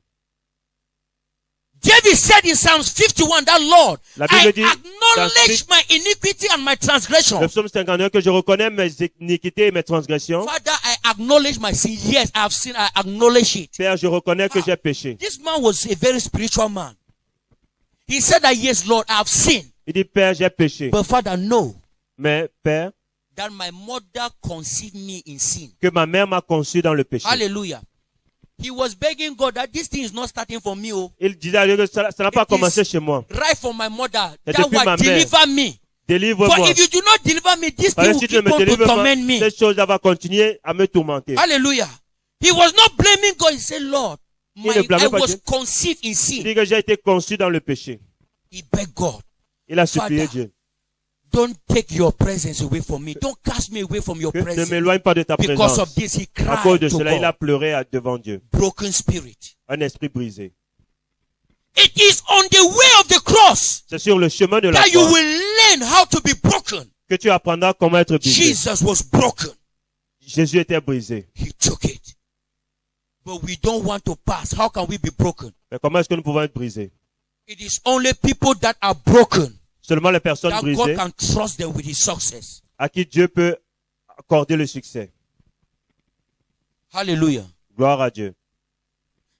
David said in Psalms 51 that Lord, La Bible I dit, acknowledge my iniquity and my transgression. Le psaume 51, que je reconnais mes iniquités et mes transgressions. Father, I acknowledge my sin. Yes, I have sinned. I acknowledge it. Père, je reconnais que j'ai péché. This man was a very spiritual man. He said that, yes, Lord, I have sinned. Il dit, Père, j'ai péché. But Father, no, Mais, Père, that my mother conceived me in sin. que ma mère m'a conçu dans le péché. Hallelujah. He was begging God that this thing is not starting from me. Oh. Il disait à Dieu que ça n'a pas It commencé is chez moi. right from my mother. C'est That depuis ma will mère. deliver me. For Délivre-moi. if you do not deliver me, this Parce thing que will si tu ne keep me on to délivres torment pas, me. cette chose va continuer à me tourmenter. Hallelujah. He was not blaming God. He said, Lord, Il ne blâmait I pas was Dieu. conceived in Il sin. dit que j'ai été conçu dans le péché. He begged God, Il a supplié Father, Dieu. don't take your presence away from me. Don't cast me away from your Que ne presence. m'éloigne pas de ta Because présence. of this, he À cause de cried to cela, il a God. pleuré devant Dieu. Broken spirit. Un esprit brisé. It is on the way of the cross C'est sur le chemin de la that you croix will learn how to be broken. que tu apprendras comment être brisé. Jesus was broken. Jésus était brisé. He took it. But we don't want to pass. How can we be broken? Mais comment est-ce que nous pouvons être brisés? It is only people that are broken Seulement les personnes that God brisées can trust them with his success. à qui Dieu peut accorder le succès. Hallelujah. Gloire à Dieu.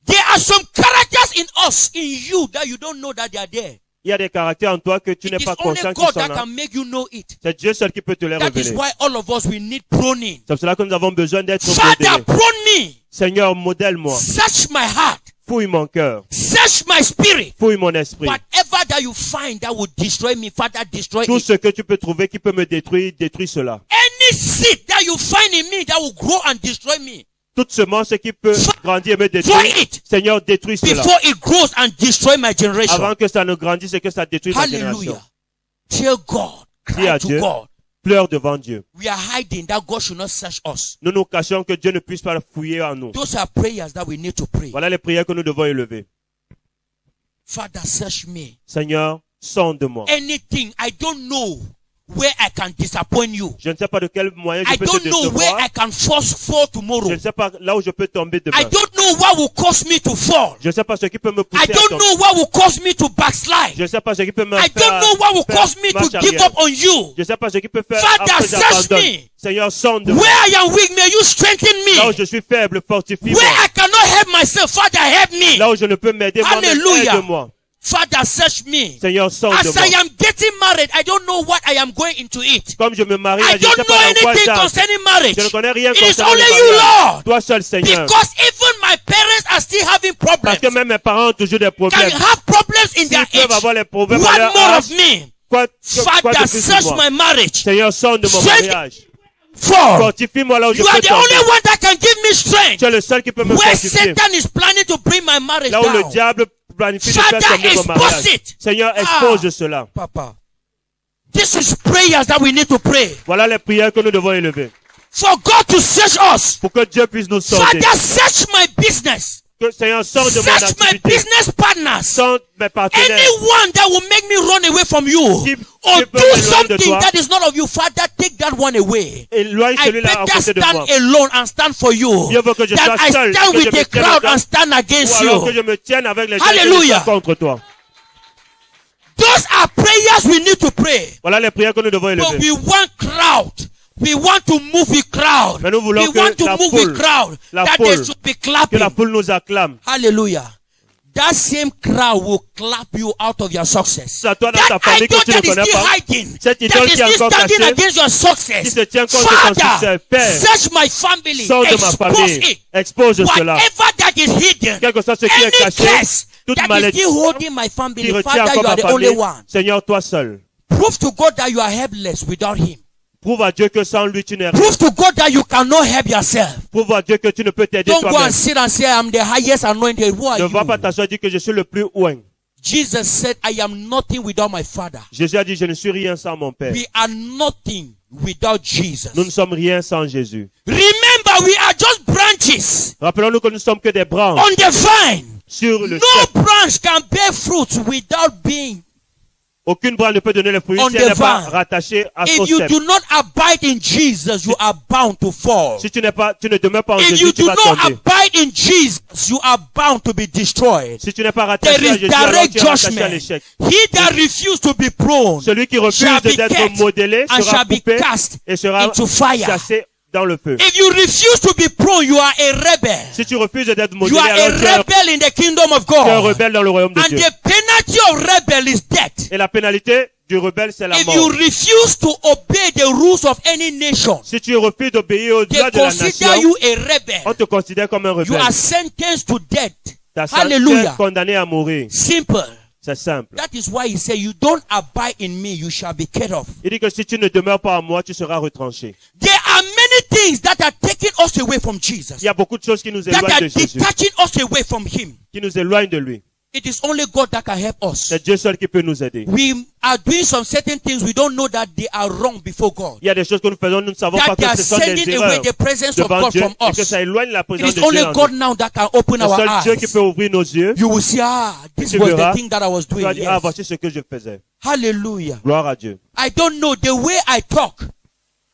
There are some characters in us, in you, that you don't know that they are there. Il y a des caractères en toi que tu It n'es is pas only conscient qu'ils God sont that là. can make you know it. C'est Dieu seul qui peut te les That is révéler. why all of us, we need pruning. C'est pour cela que nous avons besoin d'être Father, modélés. prune me. Seigneur, modèle-moi. Search my heart. Fouille mon cœur. Search my spirit. Fouille mon esprit. Whatever that you find that will destroy me, Father, destroy Tout it. ce que tu peux trouver qui peut me détruire, détruis cela. Any seed that you find in me that will grow and destroy me, Toute semence qui peut grandir et me destroy détruire, it Seigneur, détruis cela. before it grows and destroy my generation. Avant que ça ne grandisse et que ça détruise ma génération. Hallelujah. Tell God. Dis à Cry to Dieu. God. Pleure devant Dieu. We are hiding that God should not search us. Nous nous cachons que Dieu ne puisse pas fouiller en nous. Those are prayers that we need to pray. Voilà les prières que nous devons élever. Father, search me. Seigneur, sonde-moi. Anything, I don't know where I can disappoint you. Je ne sais pas de quel moyen je I peux te don't know where décevoir. I can fall tomorrow. Je ne sais pas là où je peux tomber I demain. don't know what will cause me to fall. Je ne sais pas ce qui peut me I pousser à don't tomber. know what will cause me to backslide. Je ne sais pas ce qui peut me I don't know what will cause me to give up on you. Je ne sais pas ce qui peut faire Father, après search j'abandonne. me. Seigneur, sonde-moi. Where I am weak, may you strengthen Là où me. je suis faible, fortifie-moi. Where I cannot help myself, Father, help me. Là où je ne peux m'aider moi-même, Hallelujah. aide-moi. Father, search me. Seigneur, As sonde-moi. I am getting married, I don't know what I am going into it. Comme je me marie, I je ne sais don't know pas dans quoi anything j'entre. concerning marriage. Je ne connais rien It is concernant only le you, mariage. Lord. Toi seul, Seigneur. Because even my parents are still having Parce que problems. même mes parents ont toujours des Can problèmes. have problems in their Ils peuvent avoir age. les problèmes à What leur more âge. of me? Quoi de Father, plus search sur moi? my marriage. Seigneur, sonde mon Strength- mariage. For Fortifie-moi là où je you are peux the only tomber. one that can give me strength. Tu es le seul qui peut me Where fortifier. Satan is planning to bring my marriage Là où le down. diable planifie de faire Father, tomber mon expose mariage. it. Seigneur, Ah. expose cela. Papa, this is prayers that we need to pray. Voilà les prières que nous devons élever. For God to search us. Pour que Dieu puisse nous sauver. Father, search my business. Que Seigneur, sors de mon Search my activité. business partners. Sors mes partenaires. Anyone that will make me run away from you Qui or peut do m'éloigner de something toi. that is not of you, Father, take that one away. Éloigne I celui-là à better côté de moi. stand alone and stand for you Mieux vaut que je than sois I seul, stand que with je me the tienne crowd dedans, and stand ou against alors que je you. me tienne avec les gens qui Hallelujah. sont contre toi. Those are prayers we need to pray. Voilà les prières que nous devons But élever. we want crowd. We want to move with crowd. Mais nous voulons We que want to la move foule, with crowd. la That foule, they should be Que la clapping. foule nous acclame. Hallelujah. That same crowd will clap you out of your success. C'est à toi dans That ta famille que idol tu ne that is connais still pas. hiding, Cette that idole is qui est still encore standing cachée, against your qui success. se tient contre ton succès. Father, Père, search my family. sors de ma Expose famille. it. Expose cela. Whatever that is hidden, Quel que soit ce qui est any caché, curse toute that is malédiction still holding my qui family, retient Father, encore you ma are the only famille. one. Seigneur, toi seul. Prove to God that you are helpless without Him. Prouve à Dieu que sans lui, tu n'es rien. Prove to God that you cannot help yourself. Prouve à Dieu que tu ne peux t'aider Don't go toi-même. and sit and say, I'm the highest anointed. Who are Ne va pas you? t'asseoir et dire que je suis le plus haut. Jesus said, I am nothing without my Father. Jésus a dit, je ne suis rien sans mon Père. We are nothing without Jesus. Nous ne sommes rien sans Jésus. Remember, we are just branches Rappelons-nous que nous ne sommes que des branches on the vine. sur le No cep. branch can bear fruit without being. Aucune branche ne peut donner les fruits On si elle the n'est pas vine. rattachée à son If you cep. do not abide in Jesus, you are bound to fall. Si tu ne demeures pas en If Jésus, you tu do vas not tomber. abide in Jesus, you are bound to be destroyed. Si tu n'es pas There rattaché à is Jésus, alors direct tu es rattaché à judgment. l'échec. He that refuses to be prone Celui qui refuse shall be d'être kept modelé and sera shall be coupé cast et sera into fire. chassé dans le feu. If you refuse to be prone, you are a rebel. Si tu refuses d'être You modelé, are a alors tu es rebel in the kingdom of un God. rebelle dans le royaume de And Dieu. the penalty of rebel is death. Et la pénalité du rebelle, c'est la If you mort. refuse to obey the rules of any nation, Si tu refuses d'obéir aux they lois de la consider nation, you a on rebel. te considère comme un You rebelle. are sentenced to death. Ta Hallelujah. condamné à mourir. Simple. C'est simple. That is why he said, you don't abide in me, you shall be cut off. Il dit que si tu ne demeures pas en moi, tu seras retranché. There are many things that are taking us away from Jesus, Il y a beaucoup de choses qui nous that éloignent are de Jésus, detaching us away from Him. qui nous éloignent de lui. It is only God that can help us. C'est Dieu seul qui peut nous aider. We are doing some certain things, we don't know that they are wrong before God. Il y a des choses que nous faisons, nous ne savons pas That they que are ce sont des sending away erreurs the presence of devant God Dieu from et que us. ça éloigne la It présence is de only Dieu en God nous. now that can open Le our seul Dieu qui eyes. peut ouvrir nos yeux, You will see, this tu was the verras, thing that I was tu vas doing. dire, ah, Yes. voici ce que je faisais. Hallelujah. Gloire à Dieu. I don't know, the way I talk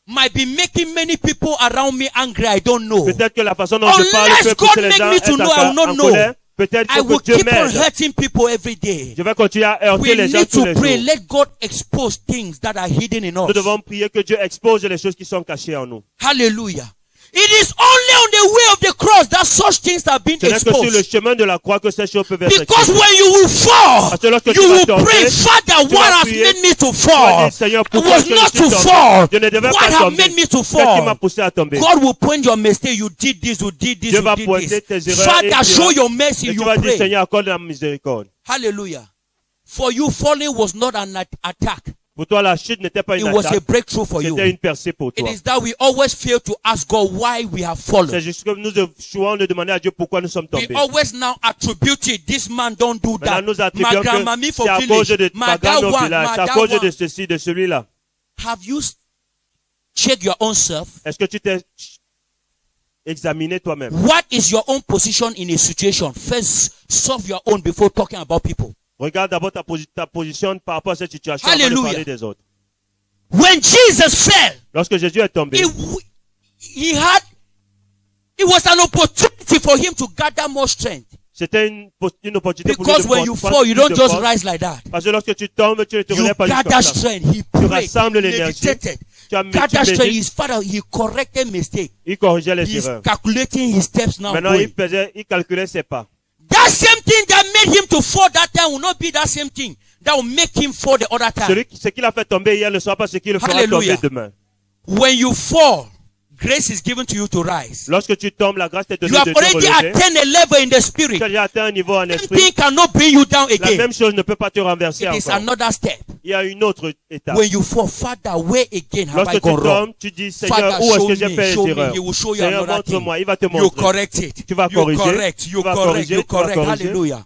might be making many people around me angry. I don't know. Peut-être que la façon dont je parle Unless peut God pousser les make gens me to à know, I will not en know. colère. Peut-être I will que Dieu keep on m'aide. hurting people every day. Je vais continuer à heurter We les gens need tous to les pray. jours. Let God expose things that are hidden in Nous us. devons prier que Dieu expose les choses qui sont cachées en nous. Hallelujah. It is only on the way of the cross that such things are being Ce n'est que sur le exposed. chemin de la croix que ces choses peuvent être Because exposées. when you will fall, Parce que lorsque you tu vas will tomber, pray, Father, tu what vas has prier, made me to Tu vas fall? dire, Seigneur, It pourquoi was est-ce que not je suis to tombé? fall. Je ne devais What pas has tomber. made me to Qu'est-ce qui m'a fall? poussé à tomber? God will point your mistake. You did this, you did this, Dieu you va did pointer this. tes erreurs et Father, tu show vas- your mercy. Et tu You vas dire, pray. Seigneur, accorde la miséricorde. Hallelujah. For you, falling was not an attack. Pour toi, la chute n'était pas It une was a attaque. breakthrough for you. C'était une percée pour It toi. is that we always fail to ask God why we have C'est fallen. juste que nous échouons de demander à Dieu pourquoi nous sommes We tombés. always now attribute it. This man don't do that. Maintenant, nous My attribuons grandmammy que for c'est à cause village. de My ma that grande au one. village. My C'est à that cause de one. ceci, de celui-là. Have you checked your own self? Est-ce que tu t'es examiné toi-même? What is your own position in a situation? First, solve your own before talking about people. Regarde d'abord ta position par rapport à cette situation avant de Hallelujah. parler des autres. When Jesus fell, Lorsque Jésus est tombé, it was an opportunity for him to gather more strength. c'était une opportunité pour lui Because de when you prendre fall, you plus don't de just force. rise like that. Parce que lorsque tu tombes, tu ne te You relèves pas juste gather comme ça. strength. He Tu prayed, rassembles l'énergie. meditated, Tu as gather tu strength. médites. His father, he corrected mistake. Il corrigeait les He's erreurs. calculating his steps now. Maintenant, going. il calculait ses pas. That same thing that made him to fall that time will not be that same thing that will make him fall the other time. Ce qu'il a fait tomber hier ne sera pas ce qu'il le fera Hallelujah. tomber demain. When you fall, grace is given to you to rise. Lorsque tu tombes, la grâce t'est You donnée have de te already relever. attained a level in the Tu spirit. as déjà atteint un niveau en Same esprit. thing cannot bring you down La again. même chose ne peut pas te renverser It is encore. another step. Il y a une autre étape. When you fall, Father, where again have I Lorsque tu gone wrong? tombes, tu dis, Seigneur, Father, où est-ce show que j'ai me, fait show les me. erreurs? He will show you Seigneur, another thing. montre-moi. Il va te You montrer. correct it. Tu vas You corriger. correct. You Tu vas correct. corriger. You Tu vas correct. corriger. Hallelujah.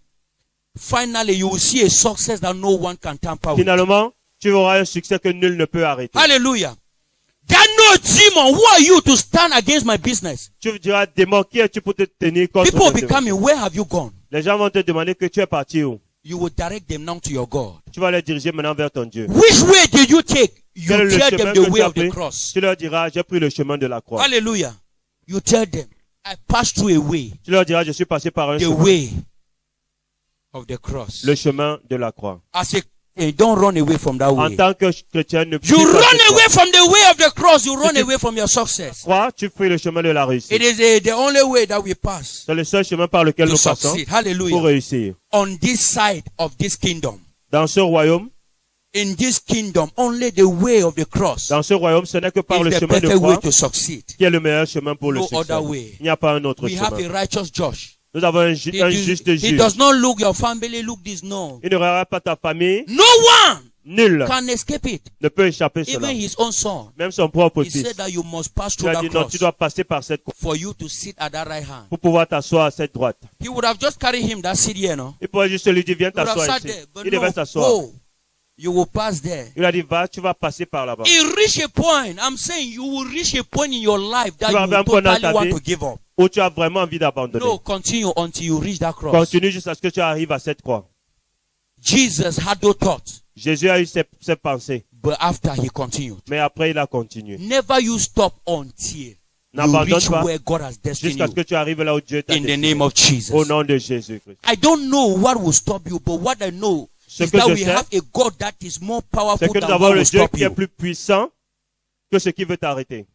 Finally, you will see a success that no one can tamper with. Finalement, tu auras un succès que nul ne peut arrêter. Hallelujah. That no demon, who are you to stand against my business? Tu diras, démon, qui es-tu pour te tenir contre People will mes be demandes? coming, where have you gone? Les gens vont te demander que tu es parti où? You will direct them now to your God. Tu vas les diriger maintenant vers ton Dieu. Which way did you take? You Quel est le tell chemin them que the tu way as of the pris? cross. Tu leur diras, j'ai pris le chemin de la croix. Hallelujah. You tell them, I passed through a way, Tu leur diras, je suis passé par un the chemin. way of the cross. Le chemin de la croix. As a, don't run away from that En way. tant que chrétien, ne You fuis pas run cette away croix. from the way of the cross. You run tu- away from your success. Croix, tu fuis le chemin de la réussite. It is the only way that we pass C'est le seul chemin par lequel to nous passons succeed. pour Hallelujah. réussir. On this side of this kingdom. Dans ce royaume, In this kingdom, only the way of the cross dans ce royaume, ce n'est que par le is the chemin de perfect way croix to succeed. qui est le meilleur chemin pour le No succès. other way. Il n'y a pas un autre We have a chemin. righteous judge. Nous avons un He, juste he juge. does not look your family, look this. No. Il ne regardera pas ta famille. No one Nul can escape it. ne peut échapper cela. Even his own son. Même son propre He fils. said that you must pass Il through a that dit non, cross tu dois passer par cette croix for you to sit at that right hand. pour pouvoir t'asseoir à cette droite. He would have just carried him that seat here, no? Il pourrait juste lui dire, viens He would have t'asseoir sat ici. there, but Il devait no, s'asseoir. go. You will pass there. Il a dit, va, tu vas passer par là-bas. It reach a point. I'm saying you will reach a point in your life that Tu vas you arriver à un point dans totally ta want vie to give up. où tu as vraiment envie d'abandonner. No, continue until you reach that cross. Continue jusqu'à ce que tu arrives à cette croix. Jesus had no thought, Jésus a eu ses pensées, but after he continued. mais après il a continué. Never you stop until you N'abandonne reach pas where God has destined jusqu'à ce que you. tu arrives là où Dieu t'a In the destiné. name of Jesus. Au nom de Jésus-Christ. I don't know what will stop you, but what I know Ce is que that je we sais, have a God that is more powerful C'est que than nous what avons will le Dieu stop qui est you. plus puissant que ce qui veut t'arrêter.